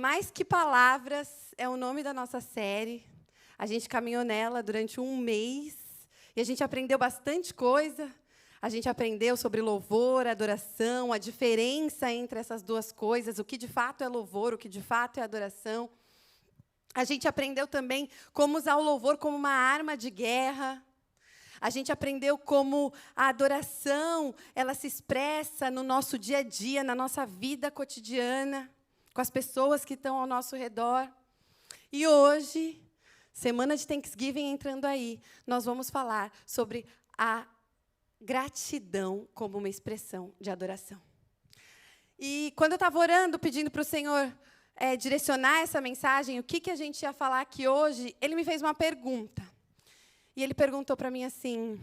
Mais que Palavras é o nome da nossa série. A gente caminhou nela durante um mês e a gente aprendeu bastante coisa. A gente aprendeu sobre louvor, adoração, a diferença entre essas duas coisas, o que de fato é louvor, o que de fato é adoração. A gente aprendeu também como usar o louvor como uma arma de guerra. A gente aprendeu como a adoração, ela se expressa no nosso dia a dia, na nossa vida cotidiana, com as pessoas que estão ao nosso redor. E hoje, semana de Thanksgiving entrando aí, nós vamos falar sobre a gratidão como uma expressão de adoração. E quando eu estava orando, pedindo para o Senhor direcionar essa mensagem, o que a gente ia falar aqui hoje, Ele me fez uma pergunta. E Ele perguntou para mim assim: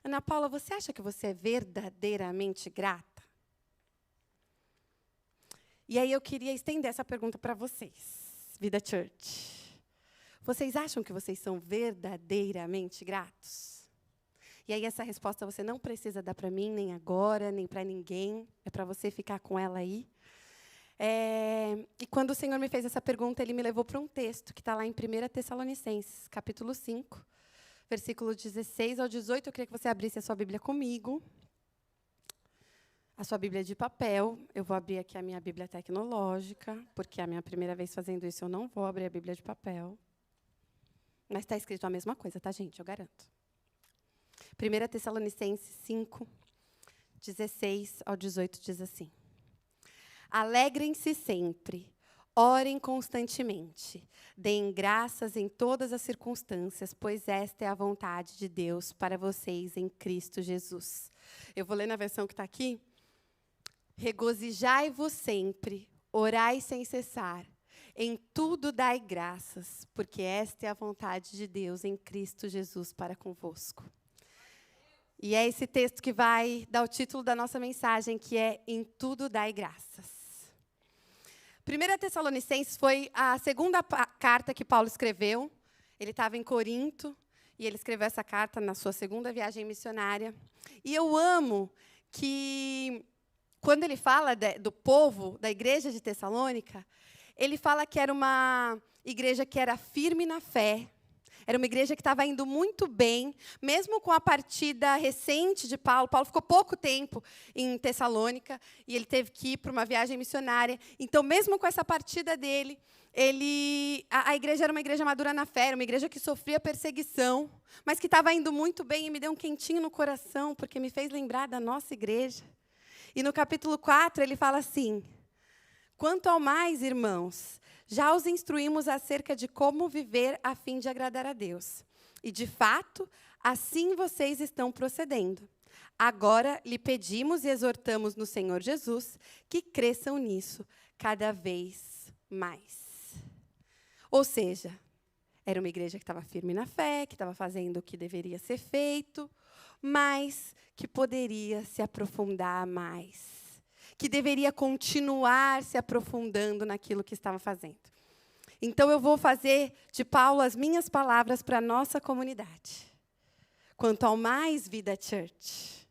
Ana Paula, você acha que você é verdadeiramente grata? E aí eu queria estender essa pergunta para vocês, Vida Church. Vocês acham que vocês são verdadeiramente gratos? E aí essa resposta você não precisa dar para mim, nem agora, nem para ninguém. É para você ficar com ela aí. E quando o Senhor me fez essa pergunta, Ele me levou para um texto que está lá em 1 Tessalonicenses, capítulo 5, versículo 16 ao 18. Eu queria que você abrisse a sua Bíblia comigo. A sua Bíblia de papel. Eu vou abrir aqui a minha Bíblia tecnológica, porque é a minha primeira vez fazendo isso, eu não vou abrir a Bíblia de papel. Mas está escrito a mesma coisa, tá, gente? Eu garanto. 1 Tessalonicenses 5, 16 ao 18 diz assim: Alegrem-se sempre, orem constantemente, deem graças em todas as circunstâncias, pois esta é a vontade de Deus para vocês em Cristo Jesus. Eu vou ler na versão que está aqui. Regozijai-vos sempre, orai sem cessar, em tudo dai graças, porque esta é a vontade de Deus em Cristo Jesus para convosco. E é esse texto que vai dar o título da nossa mensagem, que é Em tudo dai graças. 1 Tessalonicenses foi a segunda carta que Paulo escreveu. Ele estava em Corinto e ele escreveu essa carta na sua segunda viagem missionária. E eu amo que, quando ele fala do povo, da igreja de Tessalônica, ele fala que era uma igreja que era firme na fé. Era uma igreja que estava indo muito bem, mesmo com a partida recente de Paulo. Paulo ficou pouco tempo em Tessalônica e ele teve que ir para uma viagem missionária. Então, mesmo com essa partida dele, a igreja era uma igreja madura na fé, era uma igreja que sofria perseguição, mas que estava indo muito bem e me deu um quentinho no coração, porque me fez lembrar da nossa igreja. E no capítulo 4, ele fala assim: Quanto ao mais, irmãos, já os instruímos acerca de como viver a fim de agradar a Deus. E, de fato, assim vocês estão procedendo. Agora, lhe pedimos e exortamos no Senhor Jesus que cresçam nisso cada vez mais. Ou seja, era uma igreja que estava firme na fé, que estava fazendo o que deveria ser feito, mas que poderia se aprofundar mais, que deveria continuar se aprofundando naquilo que estava fazendo. Então, eu vou fazer de Paulo as minhas palavras para a nossa comunidade. Quanto ao mais, Vida Church,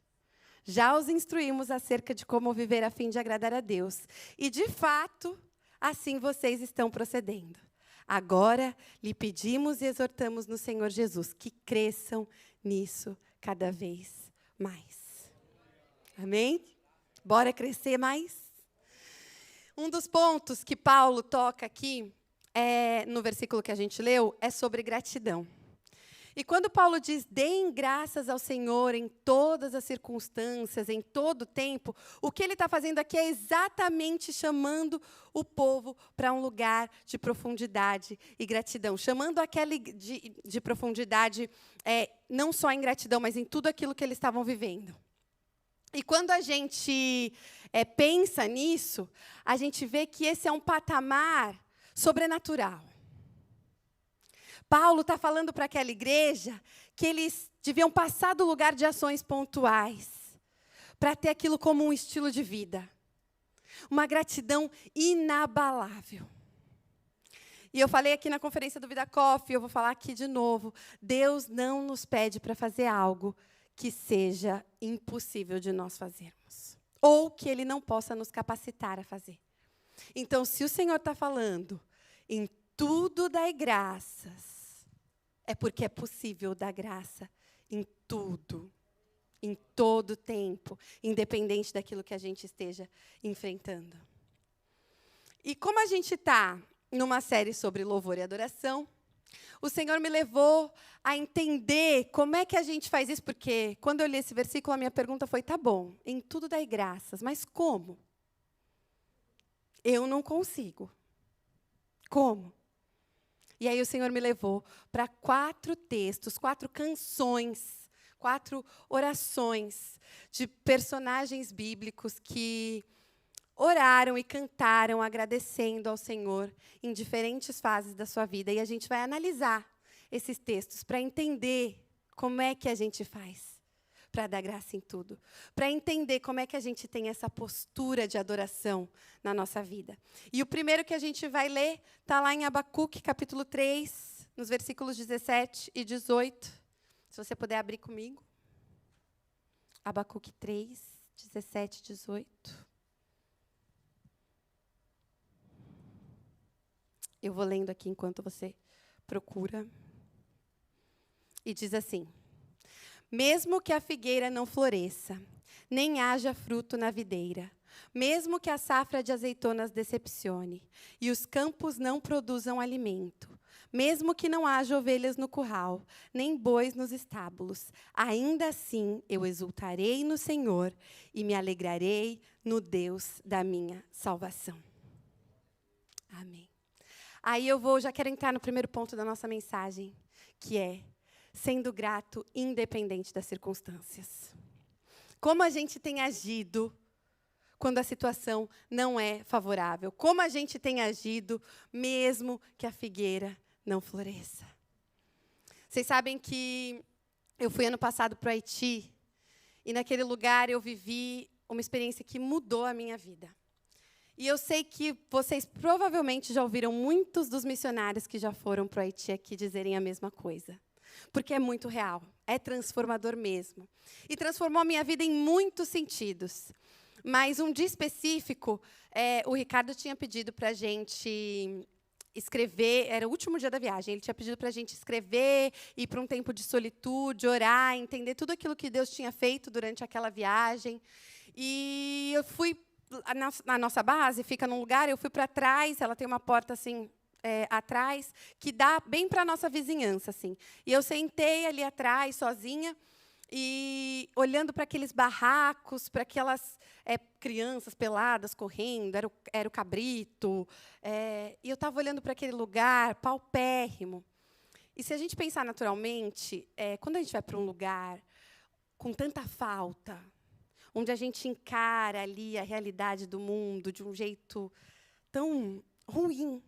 já os instruímos acerca de como viver a fim de agradar a Deus. E, de fato, assim vocês estão procedendo. Agora, lhe pedimos e exortamos no Senhor Jesus que cresçam nisso cada vez mais. Amém? Bora crescer mais? Um dos pontos que Paulo toca aqui, no versículo que a gente leu, é sobre gratidão. E quando Paulo diz, deem graças ao Senhor em todas as circunstâncias, em todo o tempo, o que ele está fazendo aqui é exatamente chamando o povo para um lugar de profundidade e gratidão. Chamando aquele de profundidade, não só em gratidão, mas em tudo aquilo que eles estavam vivendo. E quando a gente pensa nisso, a gente vê que esse é um patamar sobrenatural. Paulo está falando para aquela igreja que eles deviam passar do lugar de ações pontuais para ter aquilo como um estilo de vida. Uma gratidão inabalável. E eu falei aqui na conferência do Vida Coffee, eu vou falar aqui de novo. Deus não nos pede para fazer algo que seja impossível de nós fazermos, ou que Ele não possa nos capacitar a fazer. Então, se o Senhor está falando, em tudo dai graças, é porque é possível dar graça em tudo, em todo tempo, independente daquilo que a gente esteja enfrentando. E como a gente está numa série sobre louvor e adoração, o Senhor me levou a entender como é que a gente faz isso, porque quando eu li esse versículo, a minha pergunta foi, tá bom, em tudo dai graças, mas como? Eu não consigo. Como? E aí o Senhor me levou para 4 textos, 4 canções, 4 orações de personagens bíblicos que oraram e cantaram agradecendo ao Senhor em diferentes fases da sua vida. E a gente vai analisar esses textos para entender como é que a gente faz para dar graça em tudo, para entender como é que a gente tem essa postura de adoração na nossa vida. E o primeiro que a gente vai ler está lá em Abacuque, capítulo 3, nos versículos 17 e 18. Se você puder abrir comigo. Abacuque 3, 17 e 18. Eu vou lendo aqui enquanto você procura. E diz assim: mesmo que a figueira não floresça, nem haja fruto na videira, mesmo que a safra de azeitonas decepcione, e os campos não produzam alimento, mesmo que não haja ovelhas no curral, nem bois nos estábulos, ainda assim eu exultarei no Senhor e me alegrarei no Deus da minha salvação. Amém. Aí já quero entrar no primeiro ponto da nossa mensagem, que é sendo grato independente das circunstâncias. Como a gente tem agido quando a situação não é favorável? Como a gente tem agido mesmo que a figueira não floresça? Vocês sabem que eu fui ano passado para o Haiti e naquele lugar eu vivi uma experiência que mudou a minha vida. E eu sei que vocês provavelmente já ouviram muitos dos missionários que já foram para o Haiti aqui dizerem a mesma coisa. Porque é muito real, é transformador mesmo. E transformou a minha vida em muitos sentidos. Mas um dia específico, o Ricardo tinha pedido para a gente escrever, era o último dia da viagem, ele tinha pedido para a gente escrever, ir para um tempo de solitude, orar, entender tudo aquilo que Deus tinha feito durante aquela viagem. E eu fui, a nossa base fica num lugar, eu fui para trás, ela tem uma porta assim, atrás, que dá bem para a nossa vizinhança. Assim. E eu sentei ali atrás, sozinha, e olhando para aqueles barracos, para aquelas crianças peladas correndo, era o cabrito. E eu estava olhando para aquele lugar paupérrimo. E se a gente pensar naturalmente, quando a gente vai para um lugar com tanta falta, onde a gente encara ali a realidade do mundo de um jeito tão ruim,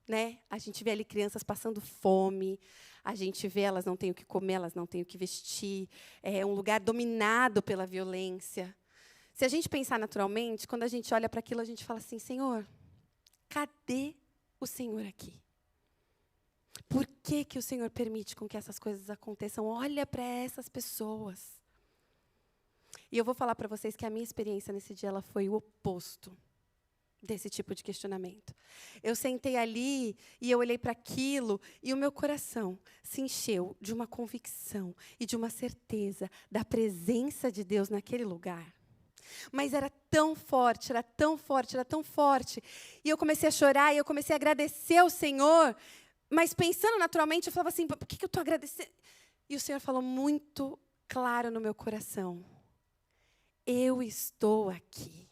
né? A gente vê ali crianças passando fome, a gente vê elas não têm o que comer, elas não têm o que vestir, é um lugar dominado pela violência. Se a gente pensar naturalmente, quando a gente olha para aquilo, a gente fala assim, Senhor, cadê o Senhor aqui? Por que o Senhor permite com que essas coisas aconteçam? Olha para essas pessoas. E eu vou falar para vocês que a minha experiência nesse dia ela foi o oposto desse tipo de questionamento. Eu sentei ali e eu olhei para aquilo e o meu coração se encheu de uma convicção e de uma certeza da presença de Deus naquele lugar. Mas era tão forte, era tão forte, era tão forte. E eu comecei a chorar e eu comecei a agradecer ao Senhor, mas pensando naturalmente, eu falava assim, por que eu estou agradecendo? E o Senhor falou muito claro no meu coração, eu estou aqui.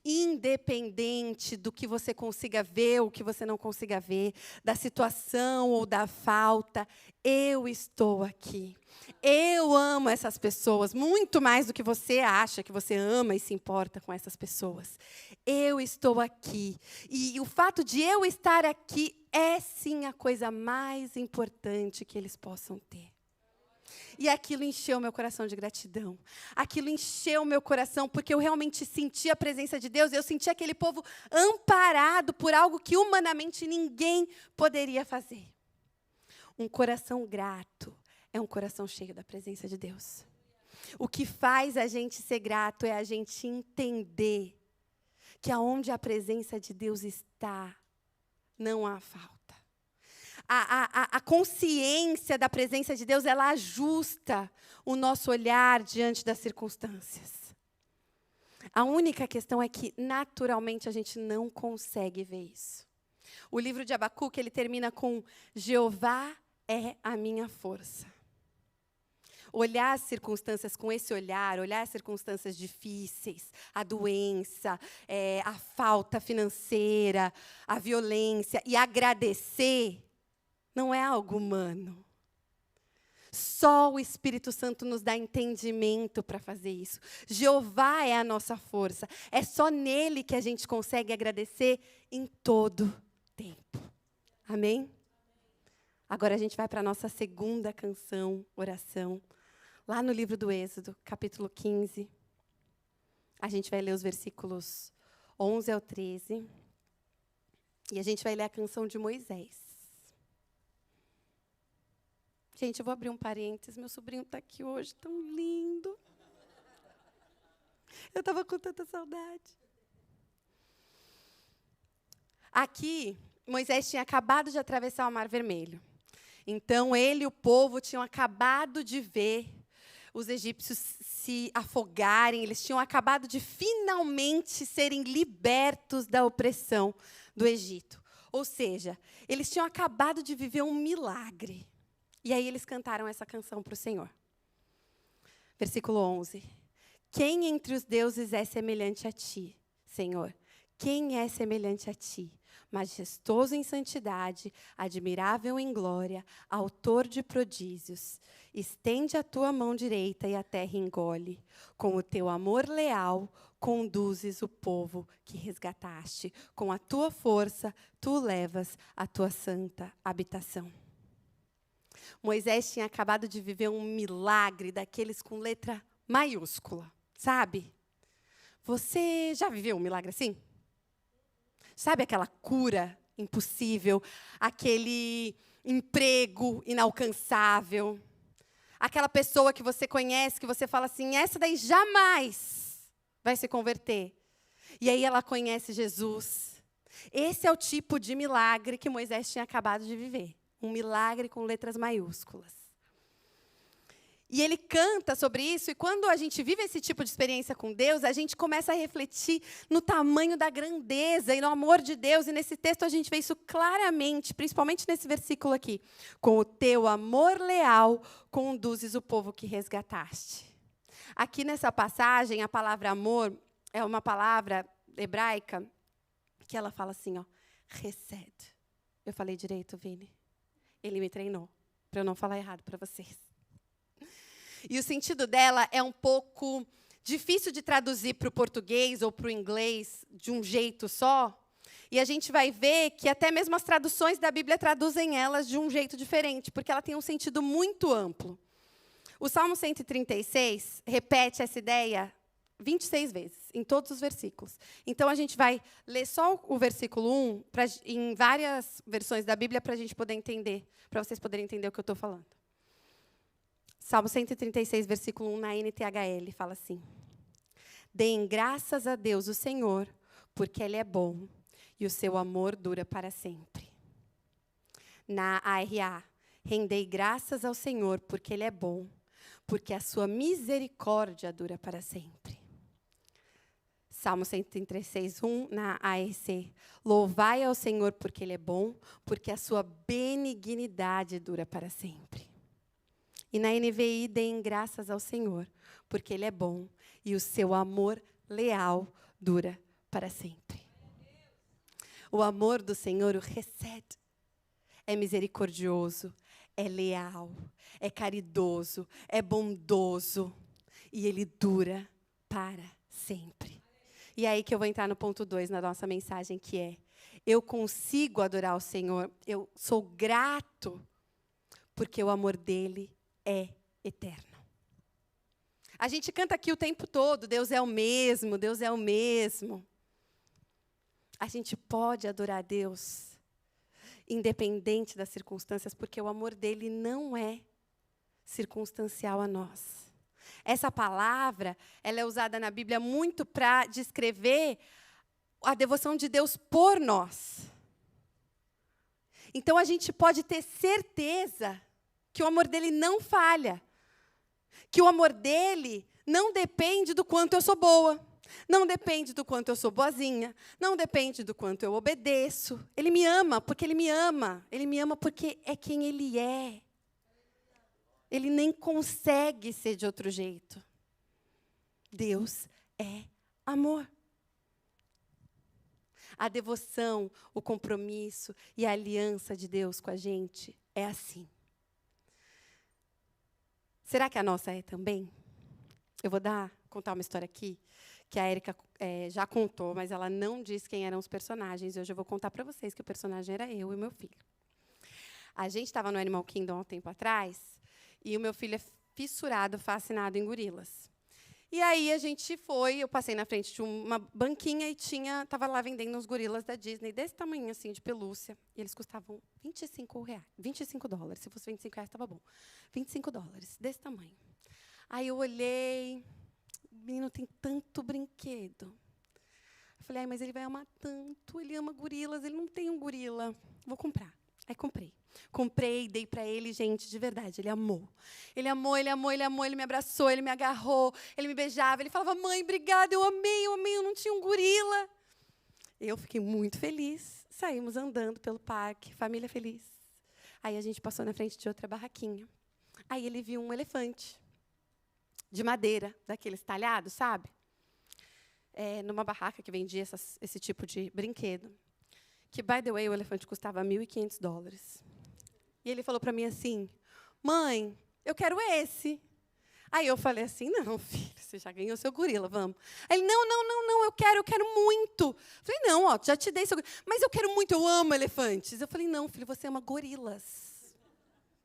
Independente do que você consiga ver ou que você não consiga ver, da situação ou da falta, eu estou aqui. Eu amo essas pessoas muito mais do que você acha que você ama e se importa com essas pessoas. Eu estou aqui. E o fato de eu estar aqui é, sim, a coisa mais importante que eles possam ter. E aquilo encheu meu coração de gratidão. Aquilo encheu meu coração, porque eu realmente senti a presença de Deus. Eu senti aquele povo amparado por algo que humanamente ninguém poderia fazer. Um coração grato é um coração cheio da presença de Deus. O que faz a gente ser grato é a gente entender que aonde a presença de Deus está, não há falta. A consciência da presença de Deus, ela ajusta o nosso olhar diante das circunstâncias. A única questão é que, naturalmente, a gente não consegue ver isso. O livro de Abacuque, ele termina com: Jeová é a minha força. Olhar as circunstâncias com esse olhar, olhar as circunstâncias difíceis, a doença, a falta financeira, a violência, e agradecer, não é algo humano. Só o Espírito Santo nos dá entendimento para fazer isso. Jeová é a nossa força. É só nele que a gente consegue agradecer em todo tempo. Amém? Agora a gente vai para a nossa segunda canção, oração. Lá no livro do Êxodo, capítulo 15. A gente vai ler os versículos 11 ao 13. E a gente vai ler a canção de Moisés. Gente, eu vou abrir um parênteses. Meu sobrinho está aqui hoje, tão lindo. Eu estava com tanta saudade. Aqui, Moisés tinha acabado de atravessar o Mar Vermelho. Então, ele e o povo tinham acabado de ver os egípcios se afogarem. Eles tinham acabado de finalmente serem libertos da opressão do Egito. Ou seja, eles tinham acabado de viver um milagre. E aí eles cantaram essa canção para o Senhor. Versículo 11. Quem entre os deuses é semelhante a ti, Senhor? Quem é semelhante a ti? Majestoso em santidade, admirável em glória, autor de prodígios. Estende a tua mão direita e a terra engole. Com o teu amor leal, conduzes o povo que resgataste. Com a tua força, tu levas a tua santa habitação. Moisés tinha acabado de viver um milagre daqueles com letra maiúscula, sabe? Você já viveu um milagre assim? Sabe aquela cura impossível, aquele emprego inalcançável, aquela pessoa que você conhece, que você fala assim, essa daí jamais vai se converter. E aí ela conhece Jesus. Esse é o tipo de milagre que Moisés tinha acabado de viver. Um milagre com letras maiúsculas. E ele canta sobre isso, e quando a gente vive esse tipo de experiência com Deus, a gente começa a refletir no tamanho da grandeza e no amor de Deus. E nesse texto a gente vê isso claramente, principalmente nesse versículo aqui. Com o teu amor leal, conduzes o povo que resgataste. Aqui nessa passagem, a palavra amor é uma palavra hebraica que ela fala assim, ó, chesed. Eu falei direito, Vini? Ele me treinou, para eu não falar errado para vocês. E o sentido dela é um pouco difícil de traduzir para o português ou para o inglês de um jeito só. E a gente vai ver que até mesmo as traduções da Bíblia traduzem elas de um jeito diferente, porque ela tem um sentido muito amplo. O Salmo 136 repete essa ideia 26 vezes, em todos os versículos. Então, a gente vai ler só o versículo 1, em várias versões da Bíblia, para a gente poder entender, para vocês poderem entender o que eu estou falando. Salmo 136, versículo 1, na NTHL, fala assim. Deem graças a Deus, o Senhor, porque Ele é bom, e o seu amor dura para sempre. Na ARA, rendei graças ao Senhor, porque Ele é bom, porque a sua misericórdia dura para sempre. Salmo 136, 1, na AEC. Louvai ao Senhor porque Ele é bom, porque a sua benignidade dura para sempre. E na NVI, deem graças ao Senhor, porque Ele é bom, e o seu amor leal dura para sempre. O amor do Senhor, o chesed, é misericordioso, é leal, é caridoso, é bondoso, e Ele dura para sempre. E é aí que eu vou entrar no ponto 2 na nossa mensagem, que é, eu consigo adorar o Senhor, eu sou grato, porque o amor dele é eterno. A gente canta aqui o tempo todo, Deus é o mesmo, Deus é o mesmo. A gente pode adorar Deus, independente das circunstâncias, porque o amor dele não é circunstancial a nós. Essa palavra, ela é usada na Bíblia muito para descrever a devoção de Deus por nós. Então, a gente pode ter certeza que o amor dele não falha. Que o amor dele não depende do quanto eu sou boa. Não depende do quanto eu sou boazinha. Não depende do quanto eu obedeço. Ele me ama porque ele me ama. Ele me ama porque é quem ele é. Ele nem consegue ser de outro jeito. Deus é amor. A devoção, o compromisso e a aliança de Deus com a gente é assim. Será que a nossa é também? Eu vou contar uma história aqui, que a Érica já contou, mas ela não disse quem eram os personagens. E hoje eu vou contar para vocês que o personagem era eu e meu filho. A gente estava no Animal Kingdom há um tempo atrás, e o meu filho é fissurado, fascinado em gorilas. E aí eu passei na frente de uma banquinha e estava lá vendendo uns gorilas da Disney, desse tamanho assim, de pelúcia. E eles custavam $25. Se fosse R$25, estava bom. $25, desse tamanho. Aí eu olhei, o menino tem tanto brinquedo. Eu falei, mas ele vai amar tanto, ele ama gorilas, ele não tem um gorila. Vou comprar. Aí comprei. Comprei, dei para ele, gente, de verdade, ele amou. Ele amou, ele amou, ele amou, ele me abraçou, ele me agarrou, ele me beijava, ele falava, mãe, obrigada, eu amei, eu não tinha um gorila. Eu fiquei muito feliz, saímos andando pelo parque, família feliz. Aí a gente passou na frente de outra barraquinha. Aí ele viu um elefante de madeira, daqueles talhados, sabe? Numa barraca que vendia esse tipo de brinquedo. Que, by the way, o elefante custava $1.500. E ele falou para mim assim, mãe, eu quero esse. Aí eu falei assim, não, filho, você já ganhou seu gorila, vamos. Aí ele, não, eu quero muito. Eu falei, não, já te dei seu gorila. Mas eu quero muito, eu amo elefantes. Eu falei, não, filho, você ama gorilas,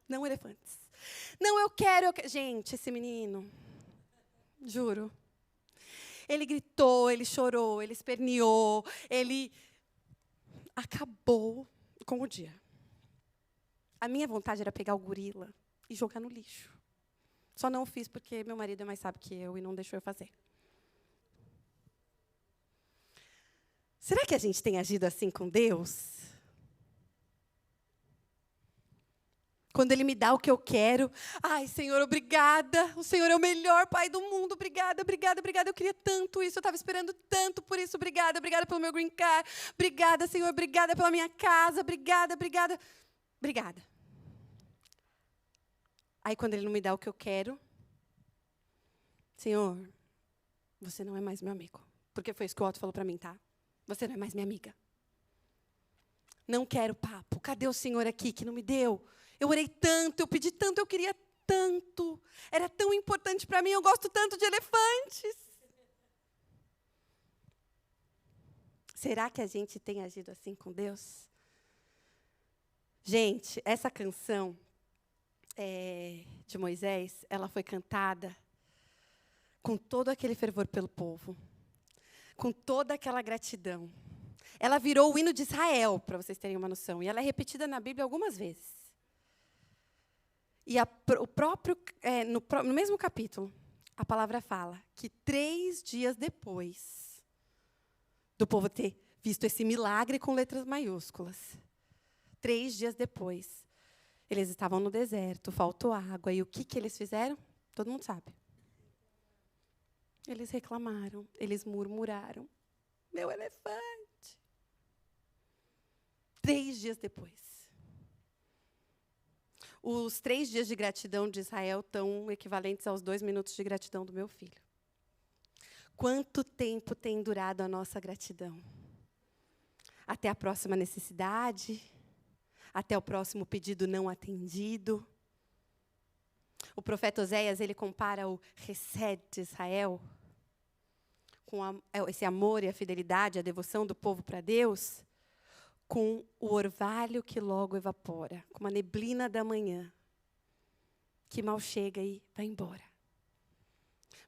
não elefantes. Não, eu quero. Gente, esse menino, juro, ele gritou, ele chorou, ele esperneou, ele acabou com o dia. A minha vontade era pegar o gorila e jogar no lixo. Só não o fiz porque meu marido é mais sábio que eu e não deixou eu fazer. Será que a gente tem agido assim com Deus? Quando Ele me dá o que eu quero, ai, Senhor, obrigada, o Senhor é o melhor Pai do mundo, obrigada, eu queria tanto isso, eu estava esperando tanto por isso, obrigada pelo meu green card, obrigada, Senhor, obrigada pela minha casa, obrigada. Aí, quando Ele não me dá o que eu quero, Senhor, você não é mais meu amigo, porque foi isso que o Otto falou para mim, tá? Você não é mais minha amiga. Não quero papo, cadê o Senhor aqui que não me deu? Eu orei tanto, eu pedi tanto, eu queria tanto. Era tão importante para mim, eu gosto tanto de elefantes. Será que a gente tem agido assim com Deus? Gente, essa canção de Moisés, ela foi cantada com todo aquele fervor pelo povo, com toda aquela gratidão. Ela virou o hino de Israel, para vocês terem uma noção, e ela é repetida na Bíblia algumas vezes. E no mesmo capítulo, a palavra fala que 3 dias depois do povo ter visto esse milagre com letras maiúsculas, 3 dias depois, eles estavam no deserto, faltou água, e o que eles fizeram? Todo mundo sabe. Eles reclamaram, eles murmuraram. Meu elefante. 3 dias depois. Os 3 dias de gratidão de Israel estão equivalentes aos 2 minutos de gratidão do meu filho. Quanto tempo tem durado a nossa gratidão? Até a próxima necessidade? Até o próximo pedido não atendido? O profeta Oséias, ele compara o Hesed de Israel, com esse amor e a fidelidade, a devoção do povo para Deus, com o orvalho que logo evapora, com uma neblina da manhã, que mal chega e vai embora.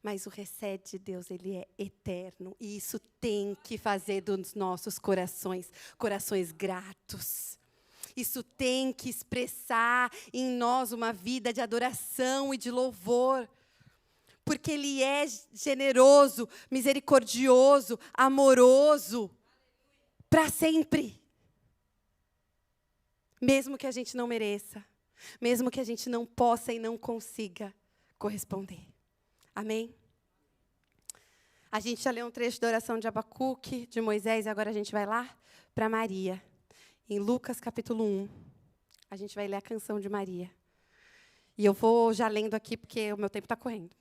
Mas o Hesed de Deus, ele é eterno, e isso tem que fazer dos nossos corações gratos. Isso tem que expressar em nós uma vida de adoração e de louvor. Porque Ele é generoso, misericordioso, amoroso. para sempre. Mesmo que a gente não mereça, mesmo que a gente não possa e não consiga corresponder. Amém? A gente já leu um trecho da oração de Abacuque, de Moisés, e agora a gente vai lá para Maria. Em Lucas capítulo 1, a gente vai ler a canção de Maria. E eu vou já lendo aqui, porque o meu tempo está correndo.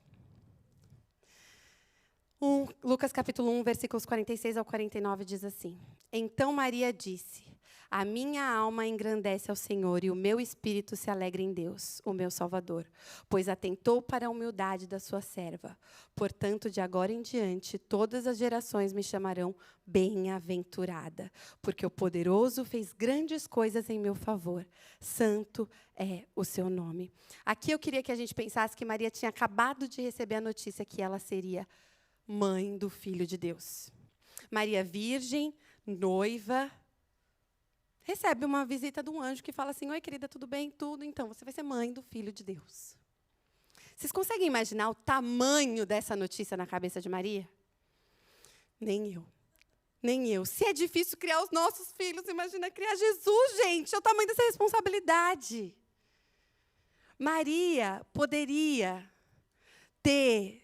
Lucas capítulo 1, versículos 46 ao 49, diz assim: Então Maria disse: A minha alma engrandece ao Senhor, e o meu espírito se alegra em Deus, o meu Salvador, pois atentou para a humildade da sua serva. Portanto, de agora em diante, todas as gerações me chamarão bem-aventurada, porque o poderoso fez grandes coisas em meu favor. Santo é o seu nome. Aqui eu queria que a gente pensasse que Maria tinha acabado de receber a notícia que ela seria mãe do Filho de Deus. Maria virgem, noiva, recebe uma visita de um anjo que fala assim: Oi, querida, tudo bem? Tudo. Então, você vai ser mãe do Filho de Deus. Vocês conseguem imaginar o tamanho dessa notícia na cabeça de Maria? Nem eu. Nem eu. Se é difícil criar os nossos filhos, imagina criar Jesus, gente. É o tamanho dessa responsabilidade. Maria poderia ter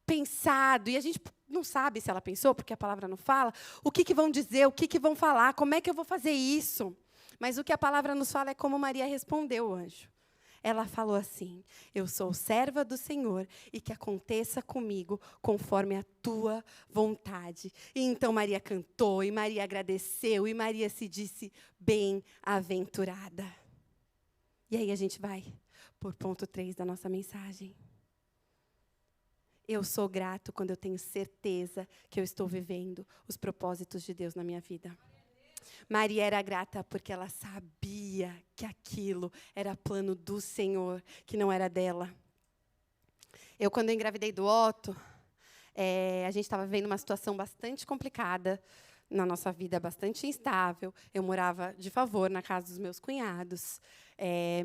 pensado, e a gente não sabe se ela pensou, porque a palavra não fala, o que vão dizer, o que vão falar, como é que eu vou fazer isso? Mas o que a palavra nos fala é como Maria respondeu o anjo. Ela falou assim: Eu sou serva do Senhor, e que aconteça comigo conforme a tua vontade. E então Maria cantou, e Maria agradeceu, e Maria se disse bem-aventurada. E aí a gente vai por ponto 3 da nossa mensagem. Eu sou grato quando eu tenho certeza que eu estou vivendo os propósitos de Deus na minha vida. Maria era grata porque ela sabia que aquilo era plano do Senhor, que não era dela. Quando eu engravidei do Otto, a gente estava vivendo uma situação bastante complicada na nossa vida, bastante instável. Eu morava de favor na casa dos meus cunhados.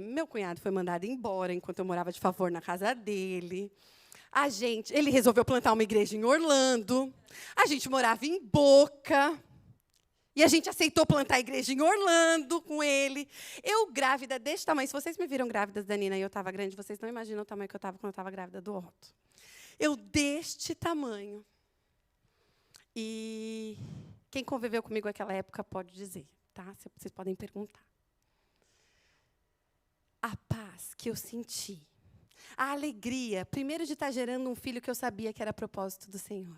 Meu cunhado foi mandado embora enquanto eu morava de favor na casa dele. Ele resolveu plantar uma igreja em Orlando. A gente morava em Boca. E a gente aceitou plantar a igreja em Orlando com ele. Eu grávida desse tamanho. Se vocês me viram grávidas da Nina e eu estava grande, vocês não imaginam o tamanho que eu estava quando eu estava grávida do Otto. Eu deste tamanho. E quem conviveu comigo naquela época pode dizer, tá? Vocês podem perguntar. A paz que eu senti. A alegria, primeiro, de estar gerando um filho que eu sabia que era propósito do Senhor.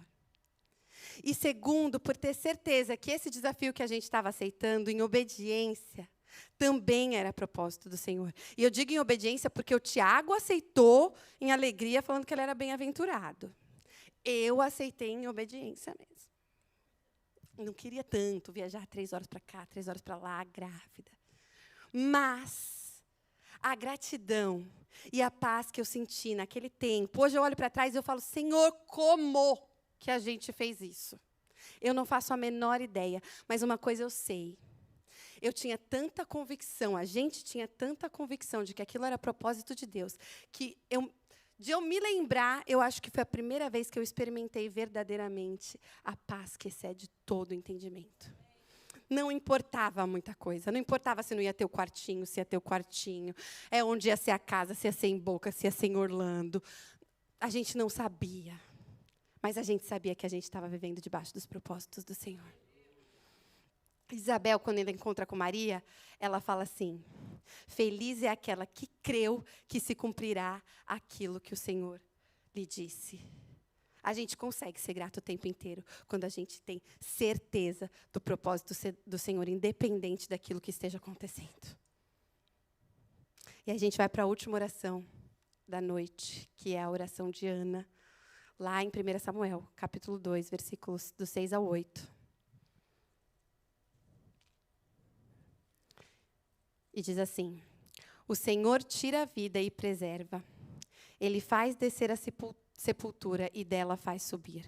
E segundo, por ter certeza que esse desafio que a gente estava aceitando, em obediência, também era propósito do Senhor. E eu digo em obediência porque o Tiago aceitou em alegria, falando que ele era bem-aventurado. Eu aceitei em obediência mesmo. Não queria tanto viajar 3 horas para cá, 3 horas para lá, grávida. Mas a gratidão e a paz que eu senti naquele tempo. Hoje eu olho para trás e eu falo: Senhor, como que a gente fez isso? Eu não faço a menor ideia, mas uma coisa eu sei. Eu tinha tanta convicção, a gente tinha tanta convicção de que aquilo era propósito de Deus, que de eu me lembrar, eu acho que foi a primeira vez que eu experimentei verdadeiramente a paz que excede todo o entendimento. Não importava muita coisa. Não importava se não ia ter o quartinho, se ia ter o quartinho. Onde ia ser a casa, se ia ser em Boca, se ia ser em Orlando. A gente não sabia. Mas a gente sabia que a gente estava vivendo debaixo dos propósitos do Senhor. Isabel, quando ela encontra com Maria, ela fala assim: Feliz é aquela que creu que se cumprirá aquilo que o Senhor lhe disse. A gente consegue ser grato o tempo inteiro quando a gente tem certeza do propósito do Senhor, independente daquilo que esteja acontecendo. E a gente vai para a última oração da noite, que é a oração de Ana, lá em 1 Samuel, capítulo 2, versículos do 6 ao 8. E diz assim: O Senhor tira a vida e preserva. Ele faz descer a sepultura e dela faz subir.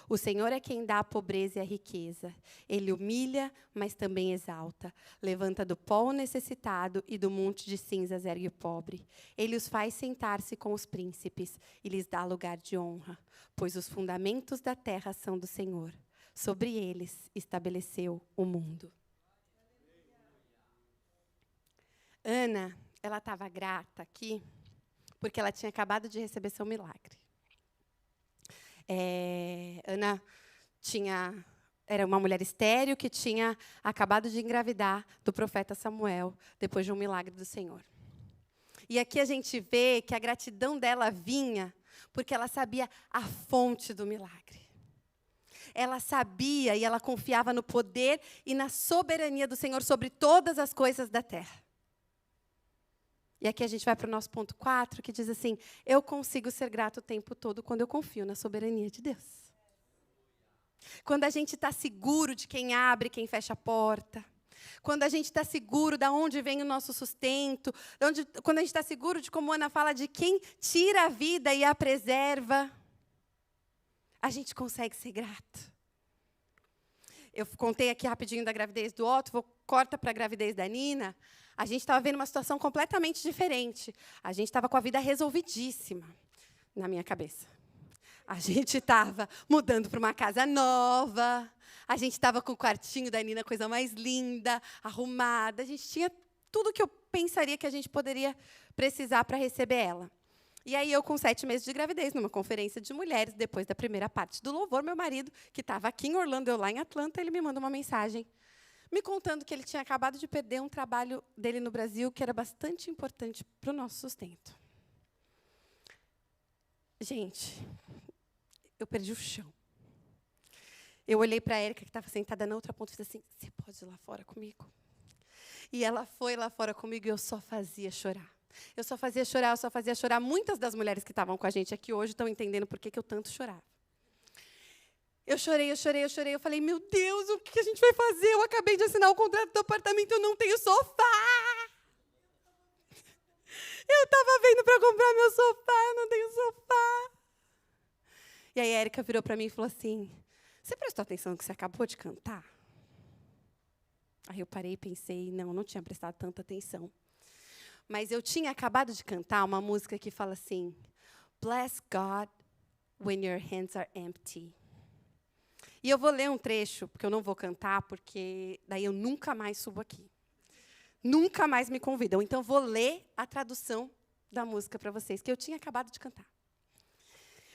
O Senhor é quem dá a pobreza e a riqueza. Ele humilha, mas também exalta. Levanta do pó o necessitado e do monte de cinzas ergue o pobre. Ele os faz sentar-se com os príncipes e lhes dá lugar de honra. Pois os fundamentos da terra são do Senhor. sobre eles estabeleceu o mundo. Ana, ela estava grata aqui, porque ela tinha acabado de receber seu milagre. Ana era uma mulher estéril que tinha acabado de engravidar do profeta Samuel, depois de um milagre do Senhor. E aqui a gente vê que a gratidão dela vinha porque ela sabia a fonte do milagre. Ela sabia e ela confiava no poder e na soberania do Senhor sobre todas as coisas da terra. E aqui a gente vai para o nosso ponto 4, que diz assim: eu consigo ser grato o tempo todo quando eu confio na soberania de Deus. Quando a gente está seguro de quem abre e quem fecha a porta. Quando a gente está seguro de onde vem o nosso sustento. Quando a gente está seguro de, como Ana fala, de quem tira a vida e a preserva. A gente consegue ser grato. Eu contei aqui rapidinho da gravidez do Otto, corta para a gravidez da Nina. A gente estava vendo uma situação completamente diferente. A gente estava com a vida resolvidíssima, na minha cabeça. A gente estava mudando para uma casa nova. A gente estava com o quartinho da Nina, coisa mais linda, arrumada. A gente tinha tudo que eu pensaria que a gente poderia precisar para receber ela. E aí, eu, com 7 meses de gravidez, numa conferência de mulheres, depois da primeira parte do louvor, meu marido, que estava aqui em Orlando, eu lá em Atlanta, ele me manda uma mensagem me contando que ele tinha acabado de perder um trabalho dele no Brasil que era bastante importante para o nosso sustento. Gente, eu perdi o chão. Eu olhei para a Érica, que estava sentada na outra ponta, e fiz assim: você pode ir lá fora comigo? E ela foi lá fora comigo e eu só fazia chorar. Eu só fazia chorar. Muitas das mulheres que estavam com a gente aqui hoje estão entendendo por que eu tanto chorava. Eu chorei. Eu falei: meu Deus, o que a gente vai fazer? Eu acabei de assinar o contrato do apartamento, eu não tenho sofá. Eu estava vendo para comprar meu sofá, eu não tenho sofá. E aí a Érica virou para mim e falou assim: você prestou atenção no que você acabou de cantar? Aí eu parei e pensei: não tinha prestado tanta atenção. Mas eu tinha acabado de cantar uma música que fala assim: Bless God when your hands are empty. E eu vou ler um trecho, porque eu não vou cantar, porque daí eu nunca mais subo aqui. Nunca mais me convidam. Então, eu vou ler a tradução da música para vocês, que eu tinha acabado de cantar.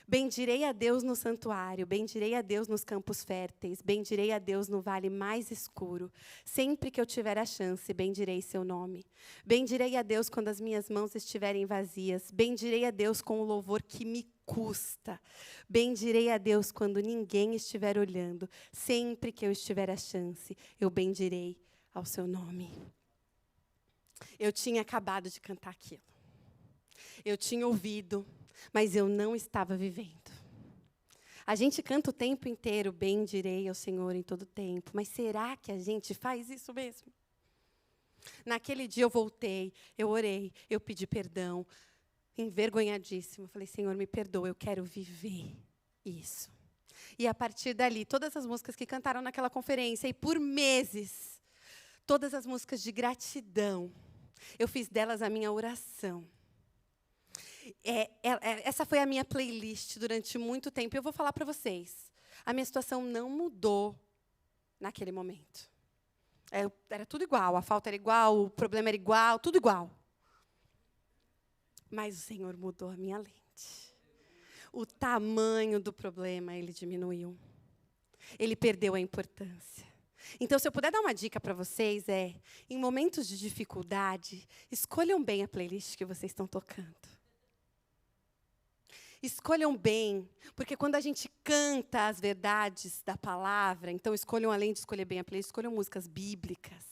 Bendirei a Deus no santuário, bendirei a Deus nos campos férteis, bendirei a Deus no vale mais escuro. Sempre que eu tiver a chance, bendirei seu nome. Bendirei a Deus quando as minhas mãos estiverem vazias. Bendirei a Deus com o louvor que me custa. Bendirei a Deus quando ninguém estiver olhando. Sempre que eu estiver a chance, eu bendirei ao seu nome. Eu tinha acabado de cantar aquilo. Eu tinha ouvido, mas eu não estava vivendo. A gente canta o tempo inteiro: bendirei ao Senhor em todo tempo. Mas será que a gente faz isso mesmo? Naquele dia eu voltei, eu orei, eu pedi perdão, envergonhadíssima. Falei: Senhor, me perdoa, eu quero viver isso. E a partir dali, todas as músicas que cantaram naquela conferência, e por meses, todas as músicas de gratidão, eu fiz delas a minha oração. Essa foi a minha playlist durante muito tempo. Eu vou falar para vocês: a minha situação não mudou naquele momento. Era tudo igual, a falta era igual, o problema era igual, tudo igual. Mas o Senhor mudou a minha lente. O tamanho do problema, Ele diminuiu. Ele perdeu a importância. Então, se eu puder dar uma dica para vocês, em momentos de dificuldade, escolham bem a playlist que vocês estão tocando. Escolham bem, porque quando a gente canta as verdades da palavra, então escolham, além de escolher bem a playlist, escolham músicas bíblicas.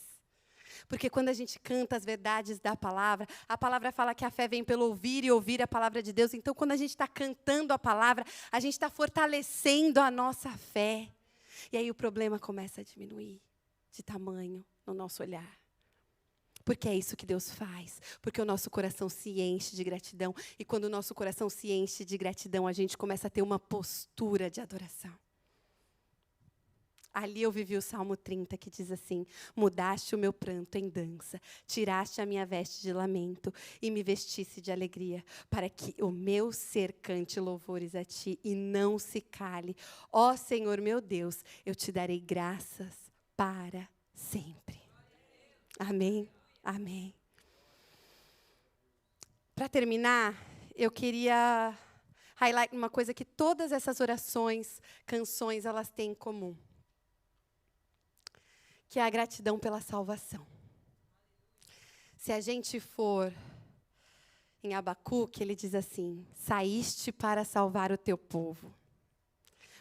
Porque quando a gente canta as verdades da palavra, a palavra fala que a fé vem pelo ouvir e ouvir a palavra de Deus. Então, quando a gente está cantando a palavra, a gente está fortalecendo a nossa fé. E aí o problema começa a diminuir de tamanho no nosso olhar. Porque é isso que Deus faz. Porque o nosso coração se enche de gratidão. E quando o nosso coração se enche de gratidão, a gente começa a ter uma postura de adoração. Ali eu vivi o Salmo 30, que diz assim: mudaste o meu pranto em dança, tiraste a minha veste de lamento e me vestisse de alegria, para que o meu ser cante louvores a ti e não se cale. Ó Senhor meu Deus, eu te darei graças para sempre. Amém, amém. Para terminar, eu queria highlight uma coisa que todas essas orações, canções, elas têm em comum, que é a gratidão pela salvação. Se a gente for em Abacuque, ele diz assim: saíste para salvar o teu povo.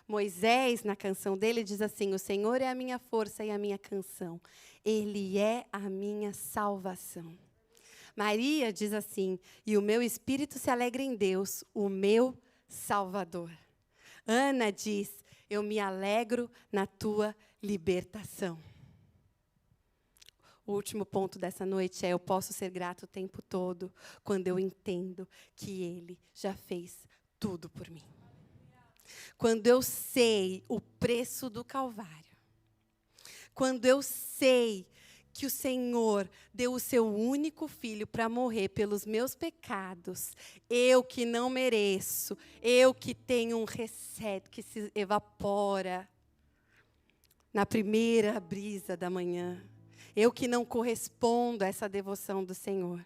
Moisés, na canção dele, diz assim: o Senhor é a minha força e a minha canção. Ele é a minha salvação. Maria diz assim: e o meu espírito se alegra em Deus, o meu Salvador. Ana diz: eu me alegro na tua libertação. O último ponto dessa noite é: eu posso ser grato o tempo todo quando eu entendo que Ele já fez tudo por mim. Quando eu sei o preço do Calvário. Quando eu sei que o Senhor deu o seu único filho para morrer pelos meus pecados, eu que não mereço, eu que tenho um resseto que se evapora na primeira brisa da manhã, eu que não correspondo a essa devoção do Senhor.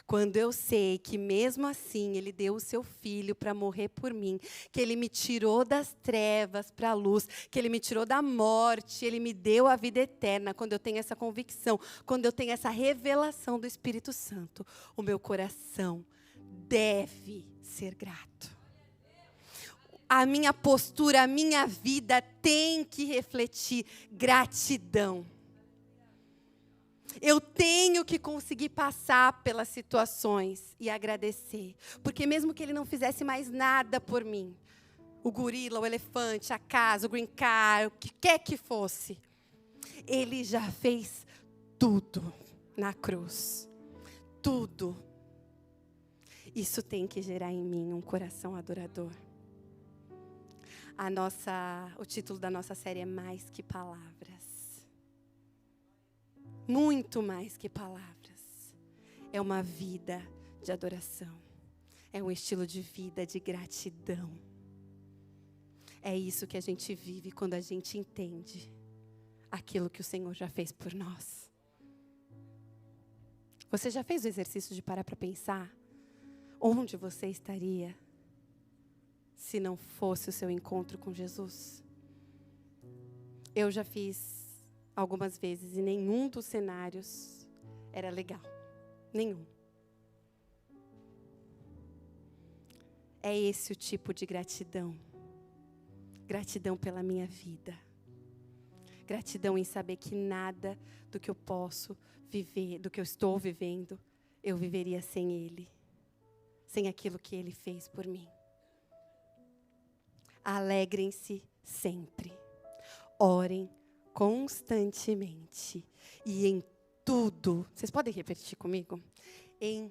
Quando eu sei que mesmo assim Ele deu o seu filho para morrer por mim, que Ele me tirou das trevas para a luz, que Ele me tirou da morte, Ele me deu a vida eterna, quando eu tenho essa convicção, quando eu tenho essa revelação do Espírito Santo, o meu coração deve ser grato. A minha postura, a minha vida tem que refletir gratidão. Eu tenho que conseguir passar pelas situações e agradecer. Porque mesmo que Ele não fizesse mais nada por mim, o gorila, o elefante, a casa, o green car, o que quer que fosse, Ele já fez tudo na cruz. Tudo. Isso tem que gerar em mim um coração adorador. O título da nossa série é Mais que Palavras. Muito mais que palavras. É uma vida de adoração. É um estilo de vida de gratidão. É isso que a gente vive quando a gente entende aquilo que o Senhor já fez por nós. Você já fez o exercício de parar para pensar onde você estaria se não fosse o seu encontro com Jesus? Eu já fiz algumas vezes e nenhum dos cenários era legal. Nenhum. É esse o tipo de gratidão. Gratidão pela minha vida. Gratidão em saber que nada do que eu posso viver, do que eu estou vivendo, eu viveria sem Ele. Sem aquilo que Ele fez por mim. Alegrem-se sempre. Orem constantemente e em tudo. Vocês podem repetir comigo? Em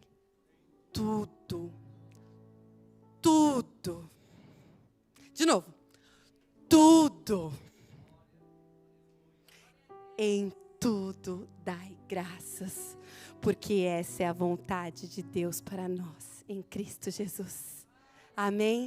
tudo. Tudo. De novo. Tudo. Em tudo dai graças, porque essa é a vontade de Deus para nós, em Cristo Jesus. Amém?